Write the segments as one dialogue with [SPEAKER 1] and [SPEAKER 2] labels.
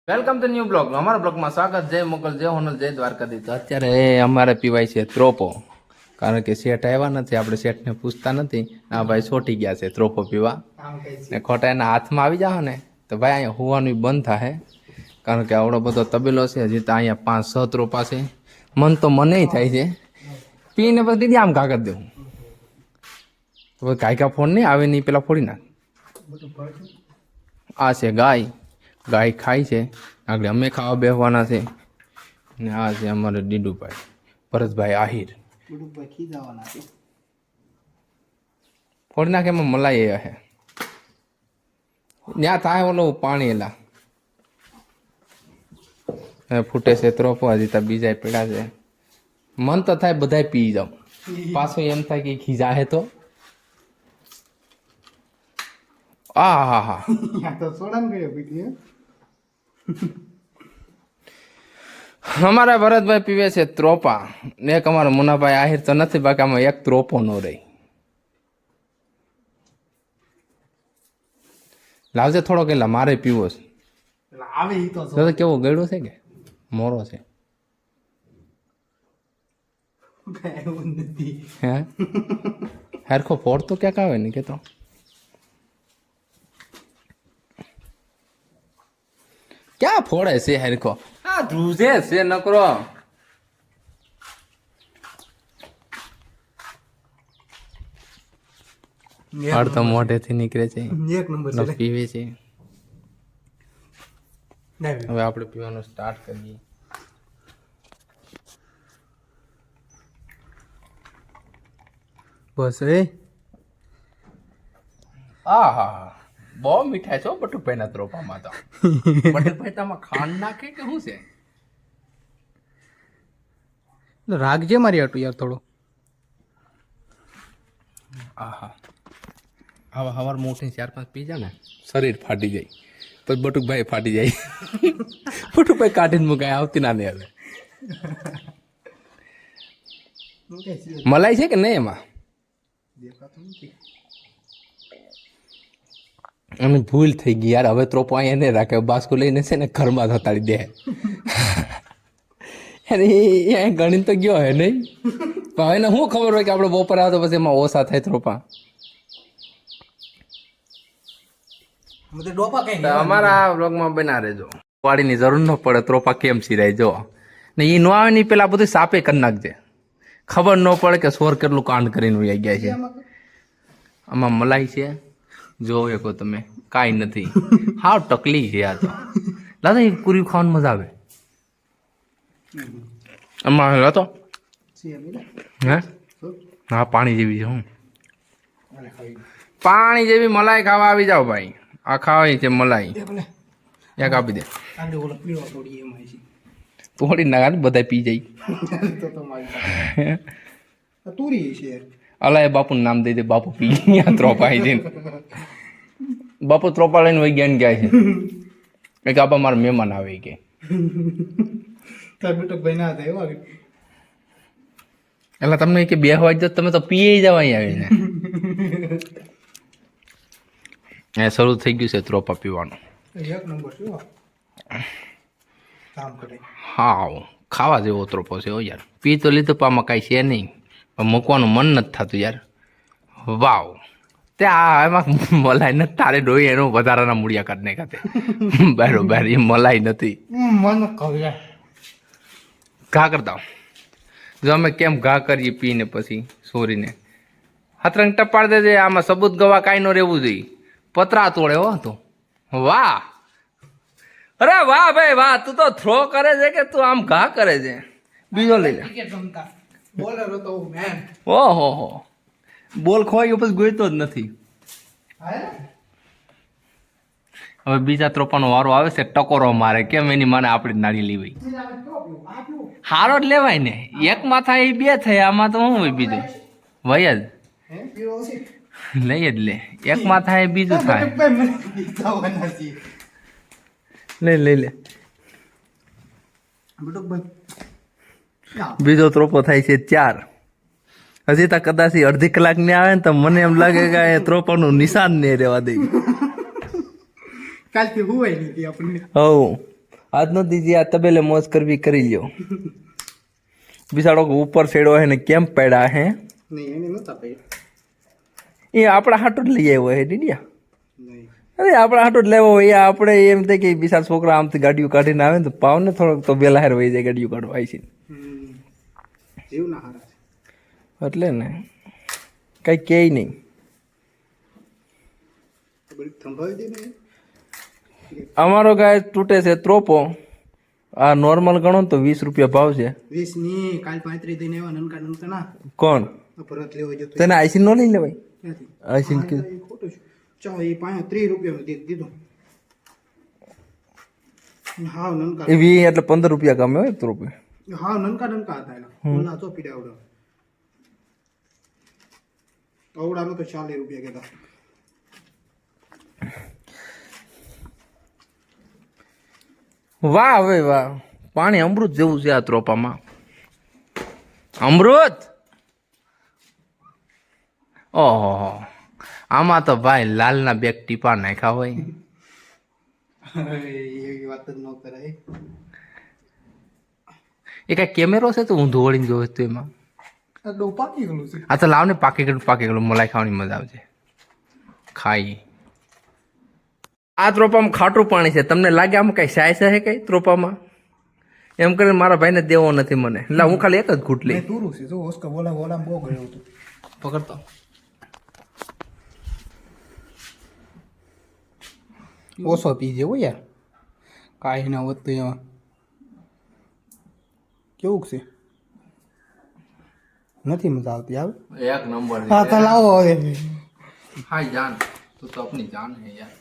[SPEAKER 1] Welcome to new blog. અમારા બ્લોગમાં સ્વાગત. જય મોગલ, જય હોનલ, જય દ્વારકાધીશ. અત્યારે અમારે પીવાય છે ત્રોપો, કારણ કે શેઠ આવ્યા નથી. આપણે શેઠને પૂછતા નથી. આ ભાઈ છોટી ગયા છે ત્રોપો પીવા, ને ખોટા એના હાથમાં આવી જાવ ને તો ભાઈ અહીંયા હોવાનું બંધ થાય, કારણ કે આવડો બધો તબેલો છે. હજી તો અહીંયા 5-6 ત્રોપા છે. મન તો મને થાય છે પીને પછી દીદી આમ ઘા કરી દેવું. તો કાયકા ફોન નહીં આવે નહીં, પેલા ફોડી નાખ. આ છે ગાય, ગાય ખાય છે. આગળ અમે ખાવા બેસવાના છે. ને આ છે અમારે ડીડુભાઈ, ભરતભાઈ આહિર. ફોડી નાખે એમાં મલાઈ એ હે ત્યાં થાય ઓલો પાણી એલા ફૂટે છે ત્રોપો. હજી તો બીજા પીડા છે. મન તો થાય બધાય પી જાવ, પાછું એમ થાય કે ખીજા હે તો આ હા હા અમારા ભરતભાઈ પીવે છે ત્રોપા. એક અમારો મુનાભાઈ આહિર તો નથી, બાકી આમાં એક ત્રોપો નો રહી. લાવજે થોડો કેટલા મારે પીવો છે. તો કેવો ગળ્યો છે કે મોરો છે હે હરખો ફોડ તો ક્યાંક આવે ને કે તો ક્યાં ફોડે છે હરખો? આ ધ્રુજે છે નકરો. ફળ તો મોઢેથી નીકળે છે, એક નંબર પીવે છે. હવે આપણે પીવાનું સ્ટાર્ટ કરીએ.
[SPEAKER 2] બસ
[SPEAKER 1] આ હા બહુ મીઠાઈ છો બટુભાઈ ના ત્રોપામાં તો. બટુભાઈ તામાં ખાંડ નાખે કે શું છે?
[SPEAKER 2] રાખજે મારી આટું યાર થોડો.
[SPEAKER 1] આહા હવે હવાર મોટી 4-5 પી જા ને શરીર ફાટી જાય, પછી બટુકભાઈ ફાટી જાય. બટુકભાઈ કાઢીને મુકાય આવતી ના નહીં. હવે મલાઈ છે કે નહીં એમાં? અમે ભૂલ થઈ ગઈ યાર. હવે ત્રોપો અહીંયા નહીં રાખે, બાસ્કો લઈને છે ને ઘરમાં થતાડી દે. અહીંયા ગણી તો ગયો હે નહીં, પણ એને શું ખબર હોય કે આપણે બપોર આવે તો પછી એમાં ઓછા થાય ત્રોપા. અમારા બ્લોગમાં બના રહેજો. વાડીની જરૂર ન પડે, ત્રોપા કેમ સિરાય જો ને. એ ન આવે નહીં પેલા બધું સાપે કરી નાખજે, ખબર ન પડે કે સોર કેટલું કાંડ કરીને વહી ગયા છે. આમાં મલાઈ છે જોવો શકો તમે, કાંઈ નથી. હાવ ટકલી છે આ તો. દાદા એ પૂરી ખાવાની મજા આવે. આમાં હતો હે હા પાણી જેવી છે. હું પાણી જેવી મલાઈ ખાવા આવી જાવ ભાઈ. આ ખાવાની છે મલાઈ, એક આપી દે. તોડી નાખા બધા પી જાય. અલા એ બાપુનું નામ દઈ દે, બાપુ પી ગયા ત્રોપા છે. બાપુ ત્રોપા લઈને વહી ગયા ને ગયા છે. એક આપા મારા મહેમાન આવે કે એટલે તમને કે 2 વાગે તમે તો પીએ જાવ અહીં આવીને. એ શરૂ થઈ ગયું છે ત્રોપા પીવાનું. હા ખાવા જેવો ત્રોપો છે યાર. પી તો લીધો પામાં કાંઈ છે નહીં, પણ મૂકવાનું મન નથી થતું યાર. વાવ ત્યાં એમાં મલાઈ નથી. તારે ડોઈ એનો વધારાના મૂળિયા કાઢને ખાતે બરોબર. એ મલાઈ નથી. ઘા કરતા જો અમે કેમ ઘા કરીએ પીને પછી સોરીને હતરંગ ટપાડ દેજે. આમાં સબૂત ગવા કાંઈ ન રહેવું જોઈએ. પતરા તોડે હો તું. વાહ અરે વાહ ભાઈ વાહ. તું તો થ્રો કરે છે કે તું આમ ઘા કરે છે? બીજો લઈ લે. ઓહો હો બોલ ખોવાઈ ગયો પછી ગોઈતો જ નથી. હવે બીજા ત્રોપાનો વારો આવે છે. ટકોરો મારે કેમ એની માને આપણી નાળી લેવાય. હારો જ લેવાય ને. એક માં થાય એ 2 થાય. આમાં તો શું હોય બીજું વય જ લઈ જ લે. એક માં થાય બીજું થાય. લઈ લે. બીજો ત્રોપો થાય છે 4. હજી તો કદાચ અડધી કલાક ને આવે ને તો મને એમ લાગે કે ત્રોપાનું નિશાન નહીં રહેવા દે.
[SPEAKER 2] કાલથી હુવાય નહીં આપણને.
[SPEAKER 1] હવ हाथ न दीजिए आ तबेले मौज करवी करी लो बिसाड़ो को ऊपर सेड़ो है ने केम पड़ा है
[SPEAKER 2] નહીં એને નતા પડી
[SPEAKER 1] એ આપણા હાટું જ લઈ આવ્યો હે ડીડિયા
[SPEAKER 2] નહીં
[SPEAKER 1] અરે આપણા હાટું જ લેવો હોય આપણે એમ થાય કે બિસાર છોકરા આમથી ગાડીઓ કાઢીને આવે ને તો પાવ ને થોડોક તો વેલા હાર વહી જાય ગાડીઓ કાઢવા આવી છે
[SPEAKER 2] જીવ ના હારા
[SPEAKER 1] એટલે ને કઈ કે નહીં
[SPEAKER 2] બધી થંભાવી દે ને
[SPEAKER 1] અમારો ગાય તૂટે છે ત્રોપો આ નોર્મલ ગણો ને તો 20 રૂપિયા ભાવ છે
[SPEAKER 2] 20 ની કાલ 35 દઈને એવા નનકા નનકા ના
[SPEAKER 1] કોણ
[SPEAKER 2] પરત લેવો જતો
[SPEAKER 1] તને આઈસી નો લઈ લેવાય
[SPEAKER 2] ક્યાંથી
[SPEAKER 1] આઈસી કે
[SPEAKER 2] ખોટું છે ચાલો એ 30 રૂપિયાનું દીધું હા નનકા
[SPEAKER 1] એ 20 એટલે 15 રૂપિયા કમે હોય ત્રોપે
[SPEAKER 2] હા નનકા નનકા હતા એના ઓલા તો પીડા આવડા આવડાનો તો 40 રૂપિયા કહેતા
[SPEAKER 1] વાહ હવે વાહ પાણી અમૃત જેવું છે આ ત્રોપામાં અમૃત ઓહો આમાં તો ભાઈ લાલના બેગ ટીપા નાખ્યા હોય
[SPEAKER 2] એવી વાત જ ન કરાય
[SPEAKER 1] એ કઈ કેમેરો છે તો ઊંધું વળીને જોવે તો એમાં
[SPEAKER 2] આ ડો પાકી ગયું છે
[SPEAKER 1] આ તો લાવને પાકી ગયેલું મલાઈ ખાવાની મજા આવશે ખાઈ આ ત્રોપામાં ખાટું પાણી છે તમને લાગે આમાં કઈ સાય છે કઈ ત્રોપામાં એમ કરીને મારા ભાઈને દેવો નથી મને એટલે હું ખાલી એક જ ઘૂંટ લઈ
[SPEAKER 2] ટૂરું છે જો ઓસ્કા બોલા બોલા બહુ ગયો હતું
[SPEAKER 1] પકડતો
[SPEAKER 2] ઓછો પીજે હો યાર કાંઈ ના હોત તો એમાં કેવું છે નથી મજા આવતી આવે
[SPEAKER 1] એક નંબર
[SPEAKER 2] હા તો લાવો હવે
[SPEAKER 1] હાય જાન તું તો अपनी जान है यार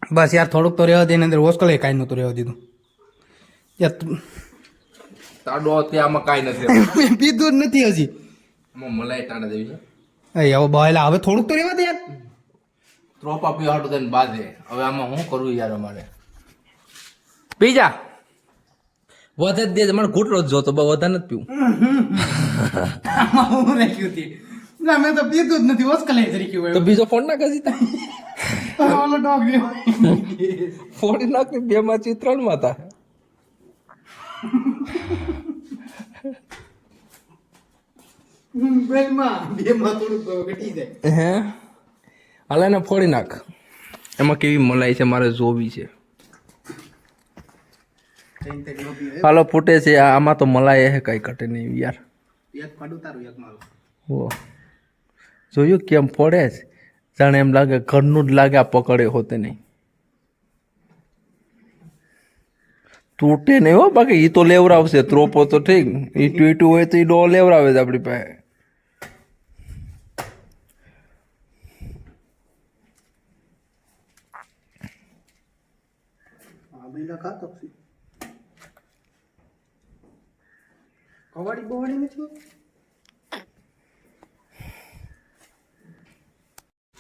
[SPEAKER 2] બસ યાર થોડુંક તો રહેવા દે એની અંદર હોસ્કલે કાંઈ નહોતું રહેવા દીધું યાર
[SPEAKER 1] તાડો તે આમાં કાંઈ નથી
[SPEAKER 2] મેં પીધું જ નથી હજી
[SPEAKER 1] આમાં મલાઈ ટાણા દેવી છે
[SPEAKER 2] હવે બાયલા હવે થોડુંક તો રહેવા દે યાર
[SPEAKER 1] ત્રોપા પી હાટું થઈને બાંધે હવે આમાં શું કરવું યાર અમારે પીજા વધે જ દે મને ઘૂંટડો જ જોતો બહુ વધારે નથી પીવું
[SPEAKER 2] આમાં હું રાખ્યું હતી ના મેં તો પીધું જ નથી હોસ્કલે તરીકે
[SPEAKER 1] તો બીજો ફોન ના કરી
[SPEAKER 2] ઓલો ડોગ
[SPEAKER 1] ફોડી નાખી બે માંથી 3 માં હતા
[SPEAKER 2] બેમાં થોડુંક ઘટી જાય
[SPEAKER 1] હે હાલે ને ફોડી નાખ એમાં કેવી મલાઈ છે મારે જોવી છે હાલો ફૂટે છે આમાં તો મલાઈ હે કઈ ઘટે નહીં યાર
[SPEAKER 2] એક પાડું તારું એક મારું
[SPEAKER 1] હો જોયું કેમ ફોડે છે જાણે એમ લાગે ઘરનું જ લાગે આ પકડે હોતે નહીં તૂટે નહીં હો બાકી એ તો લેવરાવશે ત્રોપો તો ઠીક ઈટું હોય તો એ ડો લેવરાવે છે આપણી પાસે
[SPEAKER 2] બેલા ખાતો છે કવાડી બવાડી નથી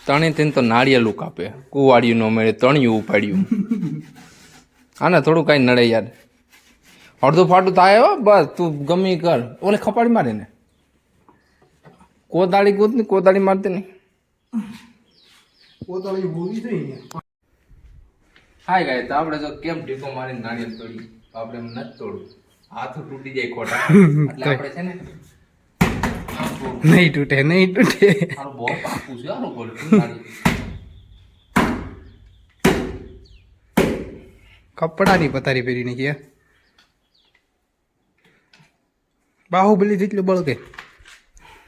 [SPEAKER 1] તણી તેને તો નાળિયેલું કાપે કુવાડિયું નો મળે તણિયું ઉપાડ્યું આને થોડું કાંઈ નડે યાર અડધું ફાટું થાય હો બસ તું ગમી કર ઓલે ખપાડી મારે ને કોદાળી કૂદ ને કોદાળી મારતી નહીં
[SPEAKER 2] પોતાની હોવી જોઈએ
[SPEAKER 1] હાય ગાય તો આપણે જો કેમ ઢીકો મારીને નાળિયેર તોડી આપણે એમ નથી તોડવું હાથ તૂટી જાય ખોટા એટલે આપણે છે ને
[SPEAKER 2] નહીં તૂટે નહીં તૂટે
[SPEAKER 1] મારું બહુ પાકું છે આનું બોલ
[SPEAKER 2] કપડાની પતારી પહેરી નાખી યાર બાહુબલી જેટલું બળ કે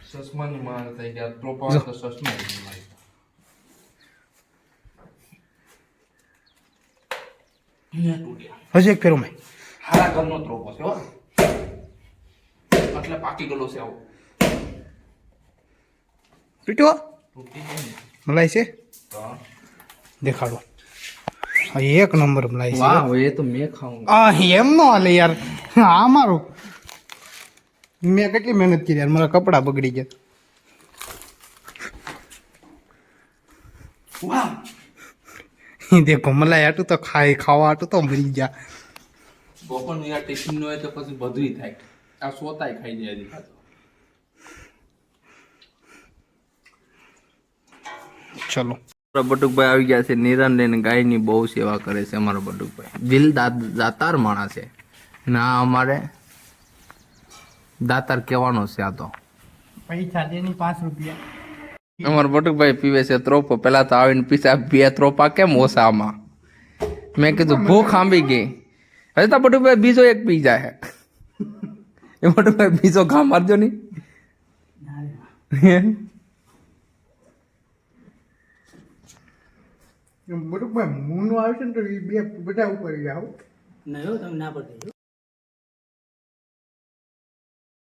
[SPEAKER 1] સસમાની માર થઈ ગયા ત્રોપા તો સસમા મારી
[SPEAKER 2] હજી એક ફેરો મેં
[SPEAKER 1] હારા ઘરનો ત્રોપો છે હો એટલે પાકી ગયેલો છે આવો
[SPEAKER 2] પીટો
[SPEAKER 1] તૂટી જાય ને
[SPEAKER 2] મલાઈ છે
[SPEAKER 1] તો
[SPEAKER 2] દેખાડો આ એક નંબર મલાઈ છે
[SPEAKER 1] વાહ એ તો મેં ખાઉં
[SPEAKER 2] આ એમ નો હાલે યાર આ મારું મેં કેટલી મહેનત કરી યાર મારા કપડાં બગડી ગયા
[SPEAKER 1] વાહ
[SPEAKER 2] દેખો મલાઈ આટું તો ખાવા આટું તો મરી ગયા
[SPEAKER 1] બપોર યાર ટિફિન નો હોય તો પછી બધુંય થાય આ સોતાય ખાઈ જાય હજી ખાતો
[SPEAKER 2] ચલો
[SPEAKER 1] બટુકભાઈ આવી ગયા છે નિરન લઈને ગાયની બહુ સેવા કરે છે અમારો બટુકભાઈ દિલ દાતાર માણસ છે ના અમારે દાતાર કહેવાનો છે આ તો
[SPEAKER 2] પૈસા દેની 5 રૂપિયા.
[SPEAKER 1] અમારો બટુકભાઈ પીવે છે ત્રોપો પેલા તો આવીને પીસા 2 ત્રોપા કેમ ઓછામાં મેં કીધું ભૂખ આંબી ગઈ હવે તો બટુકભાઈ બીજો એક પી જાય એ બટુકભાઈ બીજો ઘા મારજો નહીં
[SPEAKER 2] બટુકભાઈ મૂનો આવશે ને તો એ બે બધા ઉપર જાવ.
[SPEAKER 3] નહીં હો, તમે ના પડી.